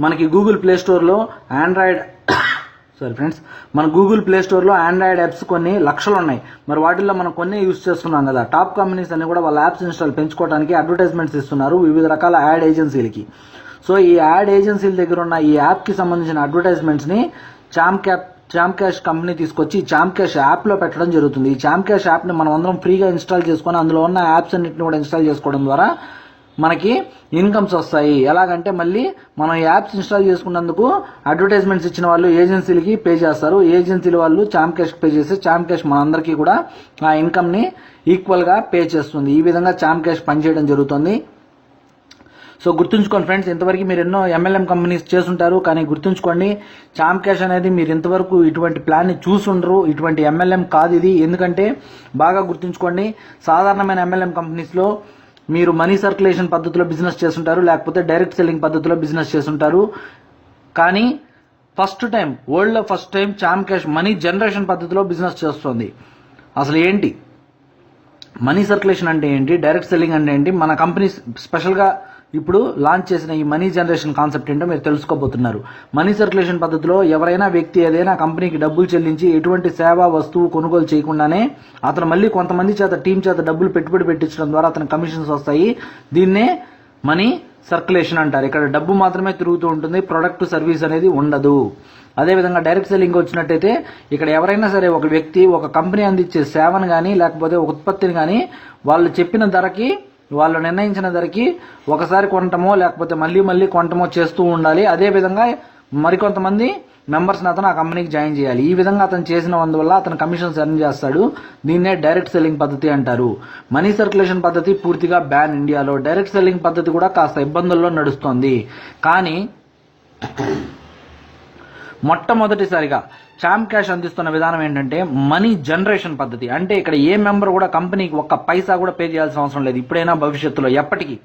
మనకి Google play స్టోర్లో Android sorry friends, మన గూగుల్ ప్లే స్టోర్లో ఆండ్రాయిడ్ యాప్స్ కొన్ని లక్షలు ఉన్నాయి. మరి వాటిల్లో మనం కొన్ని యూస్ చేస్తున్నాం కదా. టాప్ కంపెనీస్ అన్ని కూడా వాళ్ళ యాప్స్ ఇన్స్టాల్ పెంచుకోవడానికి అడ్వర్టైజ్మెంట్స్ ఇస్తున్నారు వివిధ రకాల యాడ్ ఏజెన్సీలకి. సో ఈ యాడ్ ఏజెన్సీల దగ్గర ఉన్న ఈ యాప్కి సంబంధించిన అడ్వర్టైజ్మెంట్స్ని చామ్ క్యాష్ కంపెనీ తీసుకొచ్చి ఈ చామ్ క్యాష్ యాప్లో పెట్టడం జరుగుతుంది. ఈ చామ్ క్యాష్ యాప్ని మనం అందరం ఫ్రీగా ఇన్స్టాల్ చేసుకొని అందులో ఉన్న యాప్స్ అన్నింటిని కూడా ఇన్స్టాల్ చేసుకోవడం ద్వారా మనకి ఇన్కమ్స్ వస్తాయి. ఎలాగంటే మళ్ళీ మనం యాప్స్ ఇన్స్టాల్ చేసుకున్నందుకు అడ్వర్టైజ్మెంట్స్ ఇచ్చిన వాళ్ళు ఏజెన్సీలకి పే చేస్తారు. ఏజెన్సీల వాళ్ళు చామ్ క్యాష్కి పే చేస్తే చామ్ క్యాష్ మనందరికీ కూడా ఆ ఇన్కమ్ని ఈక్వల్గా పే చేస్తుంది. ఈ విధంగా చామ్ క్యాష్ పనిచేయడం జరుగుతుంది. సో గుర్తుంచుకోండి ఫ్రెండ్స్, ఇంతవరకు మీరు ఎన్నో MLM కంపెనీస్ చేస్తుంటారు, కానీ గుర్తుంచుకోండి చామ్ క్యాష్ అనేది మీరు ఇంతవరకు ఇటువంటి ప్లాన్ని చూసుండరు. ఇటువంటి MLM కాదు ఇది. ఎందుకంటే బాగా గుర్తుంచుకోండి, సాధారణమైన MLM కంపెనీస్లో మీరు మనీ సర్క్యులేషన్ పద్ధతిలో బిజినెస్ చేస్తుంటారు, లేకపోతే డైరెక్ట్ సెల్లింగ్ పద్ధతిలో బిజినెస్ చేస్తుంటారు. కానీ వరల్డ్లో ఫస్ట్ టైం చామ్ క్యాష్ మనీ జనరేషన్ పద్ధతిలో బిజినెస్ చేస్తుంది. అసలు ఏంటి మనీ సర్క్యులేషన్ అంటే ఏంటి, డైరెక్ట్ సెల్లింగ్ అంటే ఏంటి, మన కంపెనీ స్పెషల్గా ఇప్పుడు లాంచ్ చేసిన ఈ మనీ జనరేషన్ కాన్సెప్ట్ ఏంటో మీరు తెలుసుకోబోతున్నారు. మనీ సర్క్యులేషన్ పద్ధతిలో ఎవరైనా వ్యక్తి ఏదైనా కంపెనీకి డబ్బులు చెల్లించి ఎటువంటి సేవ వస్తువు కొనుగోలు చేయకుండానే అతను మళ్ళీ కొంతమంది చేత టీం చేత డబ్బులు పెట్టుబడి పెట్టించడం ద్వారా అతని కమిషన్స్ వస్తాయి. దీన్నే మనీ సర్క్యులేషన్ అంటారు. ఇక్కడ డబ్బు మాత్రమే తిరుగుతూ ఉంటుంది, ప్రొడక్ట్ సర్వీస్ అనేది ఉండదు. అదేవిధంగా డైరెక్ట్ సెల్లింగ్ వచ్చినట్టయితే ఇక్కడ ఎవరైనా సరే ఒక వ్యక్తి ఒక కంపెనీ అందించే సేవను కానీ లేకపోతే ఒక ఉత్పత్తిని కానీ వాళ్ళు చెప్పిన ధరకి వాళ్ళు నిర్ణయించిన ధరకి ఒకసారి కొనటమో లేకపోతే మళ్ళీ కొనటమో చేస్తూ ఉండాలి. అదేవిధంగా మరికొంతమంది మెంబర్స్ని అతను ఆ కంపెనీకి జాయిన్ చేయాలి. ఈ విధంగా అతను చేసినందువల్ల అతను కమిషన్స్ ఎర్న్ చేస్తాడు. దీన్నే డైరెక్ట్ సెల్లింగ్ పద్ధతి అంటారు. మనీ సర్క్యులేషన్ పద్ధతి పూర్తిగా బ్యాన్ ఇండియాలో. డైరెక్ట్ సెల్లింగ్ పద్ధతి కూడా కాస్త ఇబ్బందుల్లో నడుస్తుంది. కానీ మొట్టమొదటిసారిగా చామ్ క్యాష్ అందిస్తున్న విధానం ఏంటంటే మనీ జనరేషన్ పద్ధతి. అంటే ఇక్కడ ఏ మెంబర్ కూడా కంపెనీకి ఒక్క పైసా కూడా పే చేయాల్సిన అవసరం లేదు. ఇప్పుడైనా భవిష్యత్తులో ఎప్పటికీ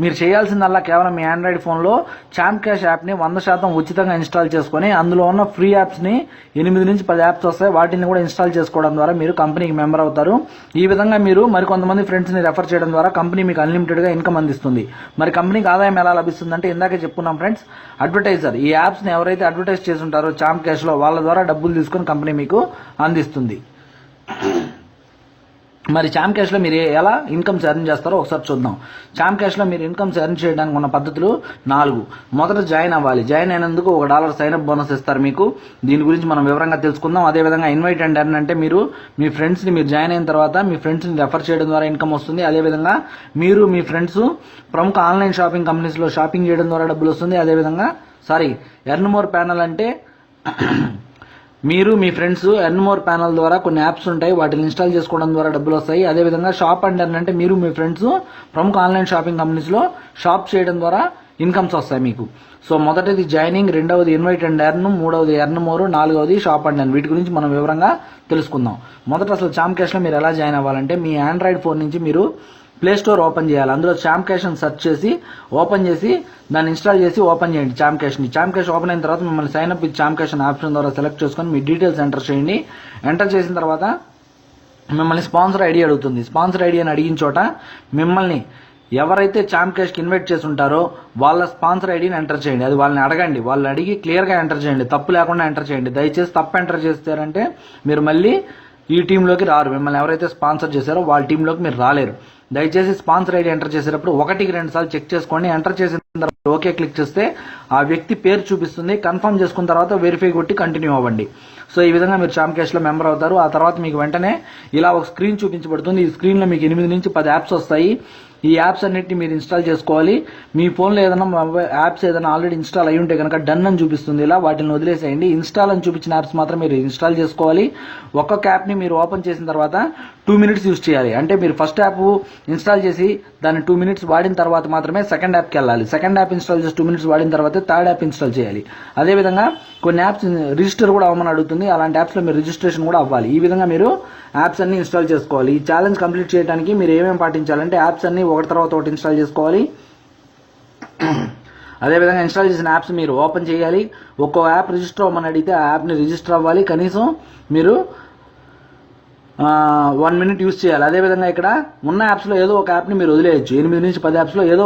మీరు చేయాల్సిందల్లా కేవలం మీ ఆండ్రాయిడ్ ఫోన్లో చామ్ క్యాష్ యాప్ని 100% ఉచితంగా ఇన్స్టాల్ చేసుకొని అందులో ఉన్న ఫ్రీ యాప్స్ని 8 నుంచి 10 యాప్స్ వస్తాయి, వాటిని కూడా ఇన్స్టాల్ చేసుకోవడం ద్వారా మీరు కంపెనీకి మెంబర్ అవుతారు. ఈ విధంగా మీరు మరికొంతమంది ఫ్రెండ్స్ని రెఫర్ చేయడం ద్వారా కంపెనీ మీకు అన్లిమిటెడ్గా ఇన్కమ్ అందిస్తుంది. మరి కంపెనీకి ఆదాయం ఎలా లభిస్తుందంటే ఇందాకే చెప్పుకున్నాం ఫ్రెండ్స్, అడ్వర్టైజర్ ఈ యాప్స్ని ఎవరైతే అడ్వర్టైజ్ చేస్తుంటారో చామ్ క్యాష్లో వాళ్ళ ద్వారా డబ్బులు తీసుకొని కంపెనీ మీకు అందిస్తుంది. మరి చామ్ క్యాష్లో మీరు ఎలా ఇన్కమ్స్ ఎర్న్ చేస్తారో ఒకసారి చూద్దాం. చామ్ క్యాష్లో మీరు ఇన్కమ్స్ ఎర్న్ చేయడానికి ఉన్న పద్ధతులు 4. మొదట జాయిన్ అవ్వాలి. జాయిన్ అయినందుకు $1 సైన్అప్ బోనస్ ఇస్తారు మీకు. దీని గురించి మనం వివరంగా తెలుసుకుందాం. అదేవిధంగా ఇన్వైట్ అండ్ ఎర్న్ అంటే మీరు మీ ఫ్రెండ్స్ని మీరు జాయిన్ అయిన తర్వాత మీ ఫ్రెండ్స్ని రెఫర్ చేయడం ద్వారా ఇన్కమ్ వస్తుంది. అదేవిధంగా మీరు మీ ఫ్రెండ్స్ ప్రముఖ ఆన్లైన్ షాపింగ్ కంపెనీస్లో షాపింగ్ చేయడం ద్వారా డబ్బులు వస్తుంది. అదేవిధంగా ఎర్న్ మోర్ ప్యానల్ అంటే మీరు మీ ఫ్రెండ్స్ ఎర్న్ మోర్ ప్యానల్ ద్వారా కొన్ని యాప్స్ ఉంటాయి, వాటిని ఇన్స్టాల్ చేసుకోవడం ద్వారా డబ్బులు వస్తాయి. అదేవిధంగా షాప్ అండ్ ఎర్న్ అంటే మీరు మీ ఫ్రెండ్స్ ప్రముఖ ఆన్లైన్ షాపింగ్ కంపెనీస్లో షాప్ చేయడం ద్వారా ఇన్కమ్స్ వస్తాయి మీకు. సో మొదటిది జాయినింగ్, రెండవది ఇన్వైట్ అండ్ ఎర్న్, మూడవది ఎర్న్ మోర్, నాలుగవది షాప్ అండ్ ఎర్న్. వీటి గురించి మనం వివరంగా తెలుసుకుందాం. మొదట అసలు చామ్ క్యాష్లో మీరు ఎలా జాయిన్ అవ్వాలంటే మీ ఆండ్రాయిడ్ ఫోన్ నుంచి మీరు ప్లే స్టోర్ ఓపెన్ చేయాలి. అందులో చామ్ క్యాష్ అని సెర్చ్ చేసి ఓపెన్ చేసి దాన్ని ఇన్స్టాల్ చేసి ఓపెన్ చేయండి చామ్ క్యాష్ని. చామ్ క్యాష్ ఓపెన్ అయిన తర్వాత మిమ్మల్ని sign up with Cham Cash అనే ఆప్షన్ ద్వారా సెలెక్ట్ చేసుకొని మీ డీటెయిల్స్ ఎంటర్ చేయండి. ఎంటర్ చేసిన తర్వాత మిమ్మల్ని స్పాన్సర్ ఐడి అడుగుతుంది. స్పాన్సర్ ఐడి అని అడిగిన చోట మిమ్మల్ని ఎవరైతే చామ్ క్యాష్కి ఇన్వైట్ చేసి ఉంటారో వాళ్ళ స్పాన్సర్ ఐడిని ఎంటర్ చేయండి. అది వాళ్ళని అడగండి, వాళ్ళని అడిగి క్లియర్గా ఎంటర్ చేయండి, తప్పు లేకుండా ఎంటర్ చేయండి. దయచేసి తప్పు ఎంటర్ చేస్తారంటే మీరు మళ్ళీ ఈ టీంలోకి రారు. మిమ్మల్ని ఎవరైతే స్పాన్సర్ చేశారో వాళ్ళ టీంలోకి మీరు రాలేరు. దయచేసి స్పాన్సర్ ఐడి ఎంటర్ చేసేటప్పుడు 1-2 సార్లు చెక్ చేసుకోండి. ఎంటర్ చేసిన తర్వాత ఓకే క్లిక్ చేస్తే ఆ వ్యక్తి పేరు చూపిస్తుంది. కన్ఫర్మ్ చేసుకున్న తర్వాత వెరిఫై కొట్టి కంటిన్యూ అవ్వండి. సో ఈ విధంగా మీరు చామ్ క్యాష్లో మెంబర్ అవుతారు. ఆ తర్వాత మీకు వెంటనే ఇలా ఒక స్క్రీన్ చూపించబడుతుంది. ఈ స్క్రీన్లో మీకు 8 నుంచి 10 యాప్స్ వస్తాయి. ఈ యాప్స్ అన్నిటిని మీరు ఇన్స్టాల్ చేసుకోవాలి. మీ ఫోన్లో ఏదైనా యాప్స్ ఏదైనా ఆల్రెడీ ఇన్స్టాల్ అయ్యి ఉంటే కనుక డన్ అని చూపిస్తుంది. ఇలా వాటిని వదిలేసేయండి. ఇన్స్టాల్ అని చూపించిన యాప్స్ మాత్రం మీరు ఇన్స్టాల్ చేసుకోవాలి. ఒక్కొక్క యాప్ని మీరు ఓపెన్ చేసిన తర్వాత 2 మినిట్స్ యూజ్ చేయాలి. అంటే మీరు ఫస్ట్ యాప్ ఇన్స్టాల్ చేసి దాన్ని 2 మినిట్స్ వాడిన తర్వాత మాత్రమే సెకండ్ యాప్కి వెళ్ళాలి. సెకండ్ యాప్ ఇన్స్టాల్ చేసి 2 మినిట్స్ వాడిన తర్వాత థర్డ్ యాప్ ఇన్స్టాల్ చేయాలి. అదేవిధంగా కొన్ని యాప్స్ రిజిస్టర్ కూడా అవ్వమని అడుగుతుంది. అలాంటి యాప్స్లో మీరు రిజిస్ట్రేషన్ కూడా అవ్వాలి. ఈ విధంగా మీరు యాప్స్ అన్ని ఇన్స్టాల్ చేసుకోవాలి. ఈ ఛాలెంజ్ కంప్లీట్ చేయడానికి మీరు ఏమేమి పాటించాలంటే యాప్స్ అన్ని ఒకటి తర్వాత ఒకటి ఇన్స్టాల్ చేసుకోవాలి. అదేవిధంగా ఇన్స్టాల్ చేసిన యాప్స్ మీరు ఓపెన్ చేయాలి. ఒక్కో యాప్ రిజిస్టర్ అవ్వమని అడిగితే ఆ యాప్ని రిజిస్టర్ అవ్వాలి. కనీసం మీరు 1 మినిట్ యూజ్ చేయాలి. అదేవిధంగా ఇక్కడ ఉన్న యాప్స్లో ఏదో ఒక యాప్ని మీరు వదిలేయచ్చు. 8 నుంచి 10 యాప్స్లో ఏదో